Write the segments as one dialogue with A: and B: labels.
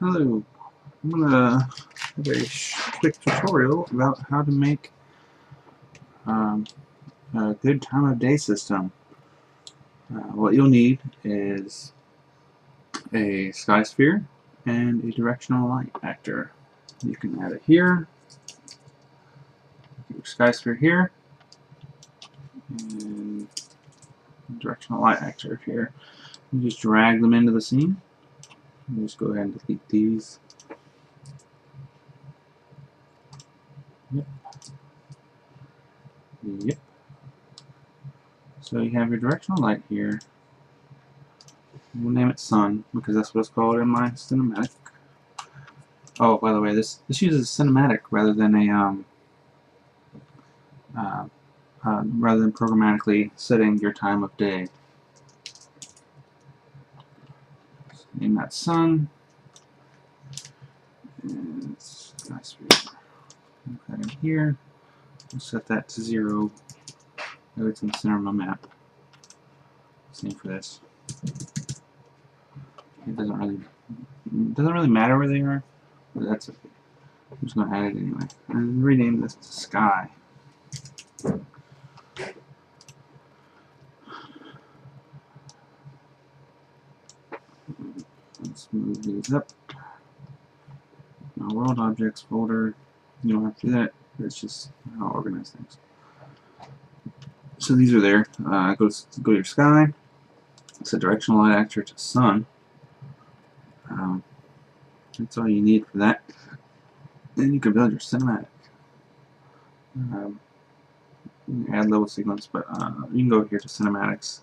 A: Hello, I'm gonna have a quick tutorial about how to make a good time of day system. What you'll need is a sky sphere and a directional light actor. You can add it here, your sky sphere here, and directional light actor here. You just drag them into the scene. You just go ahead and delete these. Yep. Yep. So you have your directional light here. We'll name it Sun because that's what it's called in my cinematic. Oh, by the way, this uses cinematic rather than a rather than programmatically setting your time of day. So name that Sun. And sky sphere. Put that in here. We'll set that to 0. That it's in the center of my map. Same for this. It doesn't really matter where they are, but that's okay. I'm just gonna add it anyway. And rename this to Sky. Let's move these up. Now, world objects folder. You don't have to do that. It's just how I organize things. So these are there. Go to your sky. Set directional light actor to Sun. That's all you need for that. Then you can build your cinematic. You can add level sequence, but you can go here to cinematics.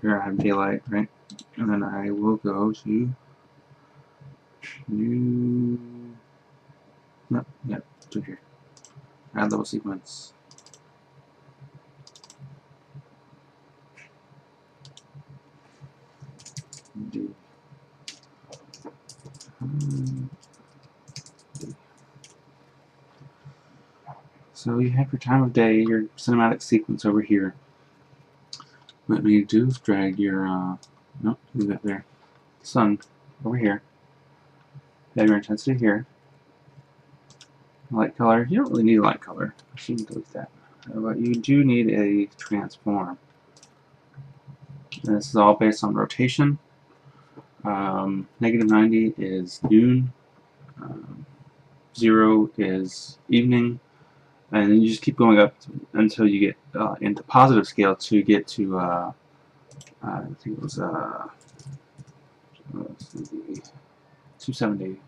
A: Here I have daylight, right? And then I will go to new. No, yeah, to here. Add level sequence. D. So you have your time of day, your cinematic sequence over here. What we need to do is drag your, nope, leave that there, Sun over here. Have your intensity here. Light color, you don't really need a light color. You can delete that. But you do need a transform. And this is all based on rotation. -90 is noon. 0 is evening. And then you just keep going up until you get into positive scale to get to, I think it was 270.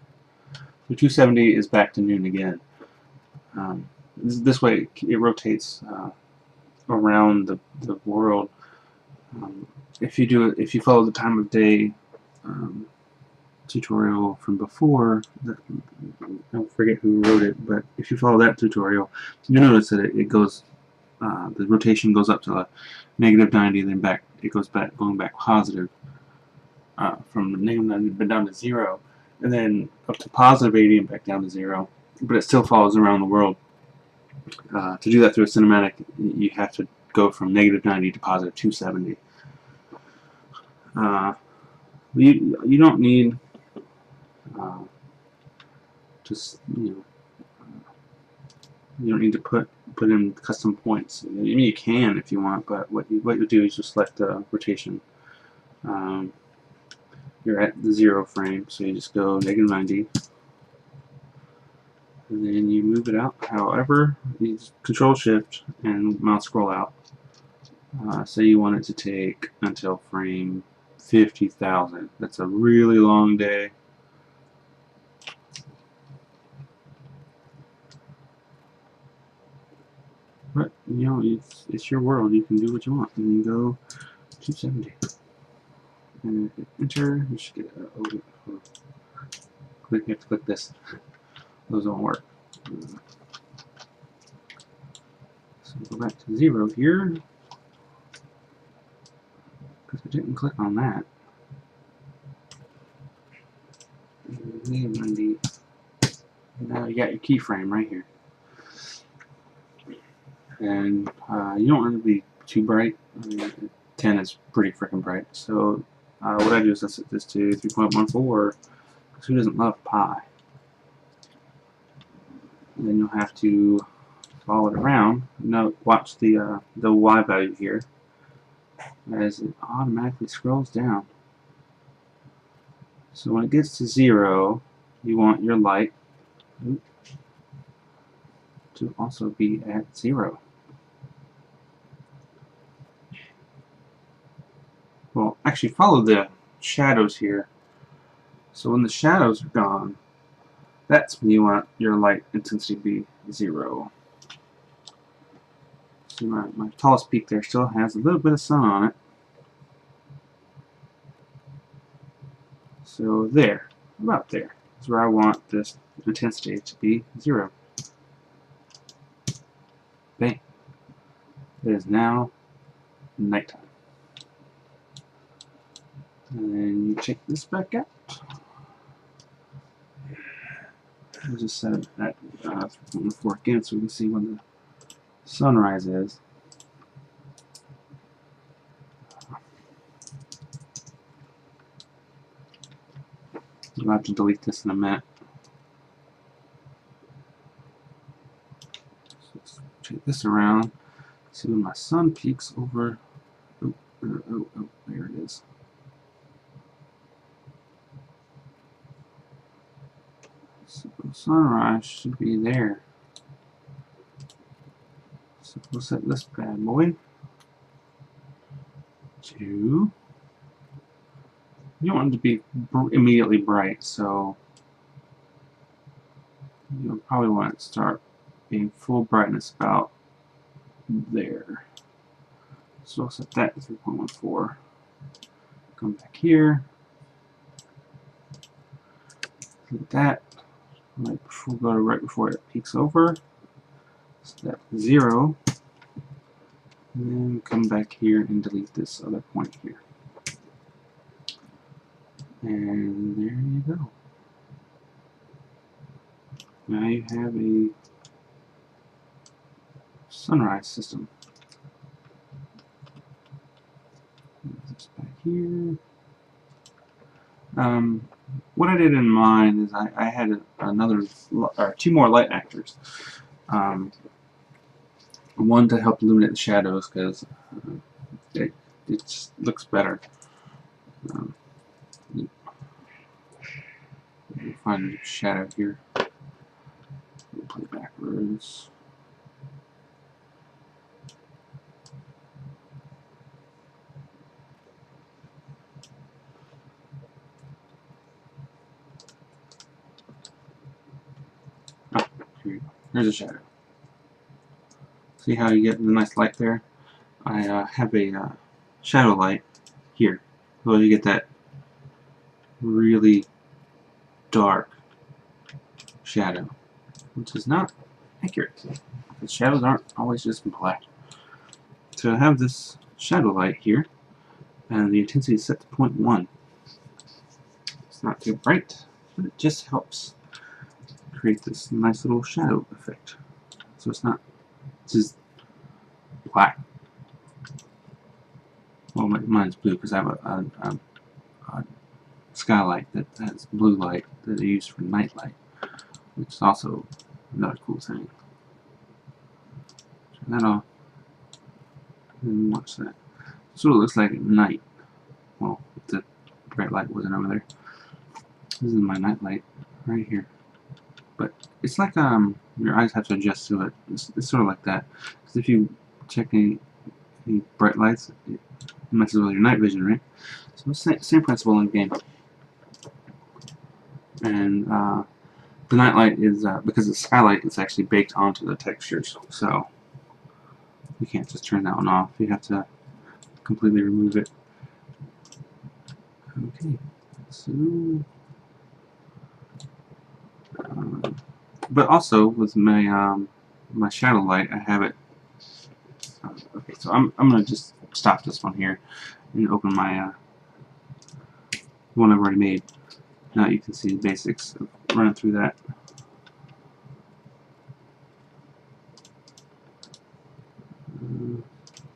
A: So 270 is back to noon again. This way it rotates around the world. If you follow the time of day tutorial from before, I don't forget who wrote it, but if you follow that tutorial, you notice that it goes, the rotation goes up to -90, then back. It goes back, going back positive from -90 down to 0, and then up to +80 and back down to 0. But it still follows around the world. To do that through a cinematic, you have to go from -90 to +270. You don't need just you don't need to put in custom points. I mean, you can if you want, but what you do is just select the rotation. You're at the 0 frame, so you just go -90, and then you move it out. However, you just Control Shift and mouse scroll out. Say you want it to take until frame 50,000. That's a really long day. But you know, it's your world. You can do what you want. And you go 270. And if you enter, you should get you have to click this. Those don't work. So go back to 0 here. Because I didn't click on that. -90. Now you got your keyframe right here. And you don't want it to be too bright. I mean, 10 is pretty freaking bright. So what I do is I set this to 3.14. because who doesn't love pie? And then you'll have to follow it around. Note, watch the y value here as it automatically scrolls down. So when it gets to 0, you want your light to also be at 0. Well, actually follow the shadows here. So when the shadows are gone, that's when you want your light intensity to be 0. See, my tallest peak there still has a little bit of sun on it. So there, about there, is where I want this intensity to be 0. Bang. It is now nighttime. And then you check this back out. We'll just set it at 3.14 again so we can see when the sunrise is. I'll have to delete this in a minute. So let's check this around. See when my sun peaks over. Oh, there it is. So sunrise should be there. So we'll set this bad boy to. You don't want it to be immediately bright, so you'll probably want it to start being full brightness about there. So I'll set that to 3.14. Come back here. Set that we'll go to right before it peaks over. Set that to 0. And then come back here and delete this other point here. And there you go. Now you have a sunrise system. Put this back here. What I did in mine is I had two more light actors. One to help illuminate the shadows because it just looks better. Find a shadow here. We'll play backwards. Oh, here you go. There's a shadow. See how you get the nice light there? I have a shadow light here. So you get that really dark shadow, which is not accurate. The shadows aren't always just black. So I have this shadow light here, and the intensity is set to 0.1. It's not too bright, but it just helps create this nice little shadow effect. So it's not just black. Well, mine's blue because I have a skylight that has blue light that I use for night light, which is also another cool thing. Turn that off and watch that. That's what it looks like at night. Well, if the bright light wasn't over there. This is my night light right here. But it's like your eyes have to adjust to it. It's sort of like that. Because if you check any bright lights, it messes with your night vision, right? So it's the same principle in the game. And the night light is because the skylight is actually baked onto the textures, so you can't just turn that one off. You have to completely remove it. Okay, so but also with my my shadow light, I have it. Okay, so I'm gonna just stop this one here and open my one I've already made. Now you can see the basics of running through that.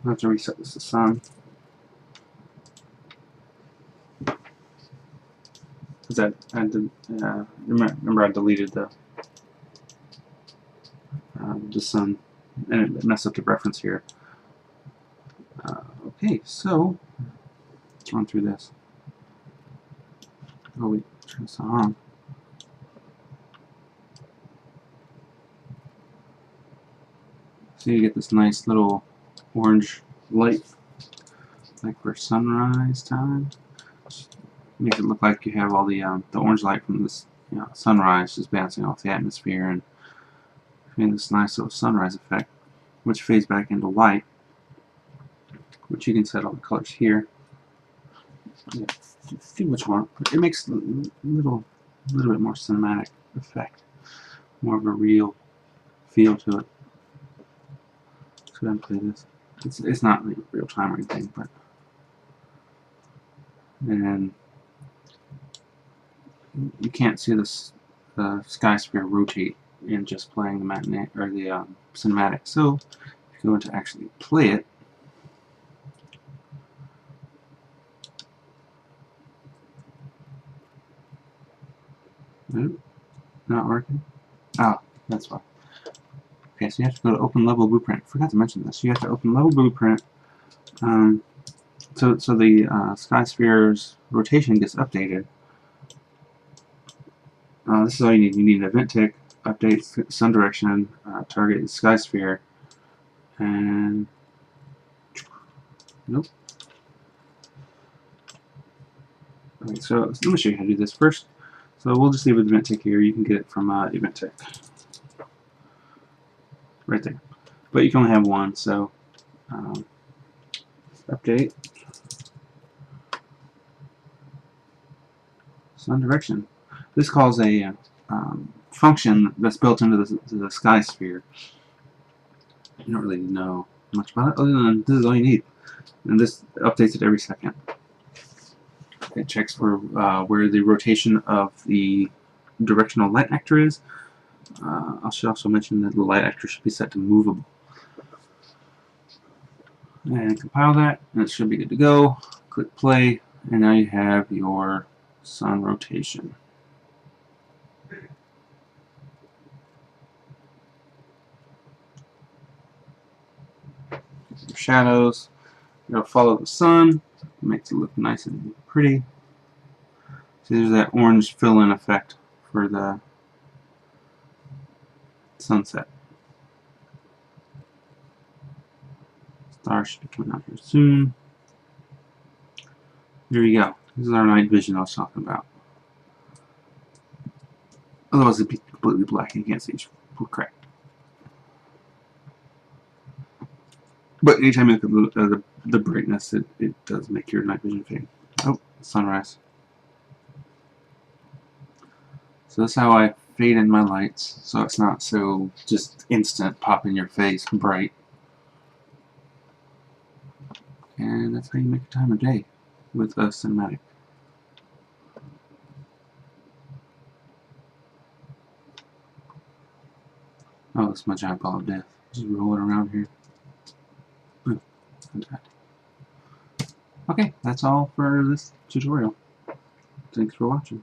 A: I have to reset this to sun. Because that I did, remember I deleted the sun, and it messed up the reference here. Okay, so let's run through this. Oh wait, turn this on. So you get this nice little orange light, like for sunrise time. Makes it look like you have all the orange light from this sunrise just bouncing off the atmosphere and creating this nice little sunrise effect, which fades back into white, which you can set all the colors here. Yeah, do what you want, but it makes a little bit more cinematic effect, more of a real feel to it. Let's go ahead and play this. It's not real time or anything, but and you can't see this sky sphere rotate in just playing the matinee or the cinematic. So if you go to actually play it, not working. Oh, that's why. Okay, so you have to go to open level blueprint. Forgot to mention this. You have to open level blueprint. So the sky sphere's rotation gets updated. This is all you need. You need an event tick, update sun direction, target the sky sphere, and nope. Okay, so let me show you how to do this first. So we'll just leave an event tick here. You can get it from event tick right there, but you can only have one. So update sun direction. This calls a function that's built into the sky sphere. You don't really know much about it, other than this is all you need. And this updates it every second. It checks for where the rotation of the directional light actor is. I should also mention that the light actor should be set to movable. And compile that, and it should be good to go. Click play, and now you have your sun rotation. Your shadows. You'll follow the sun. Makes it look nice and pretty. See, there's that orange fill-in effect for the sunset. Star should be coming out here soon. There you go. This is our night vision I was talking about. Otherwise it'd be completely black and you can't see crap. But anytime you look at the brightness, it does make your night vision fade. Oh, sunrise. So that's how I fade in my lights, so it's not so just instant pop in your face bright. And that's how you make a time of day with a cinematic. Oh, that's my giant ball of death. Just roll it around here. Okay, that's all for this tutorial. Thanks for watching.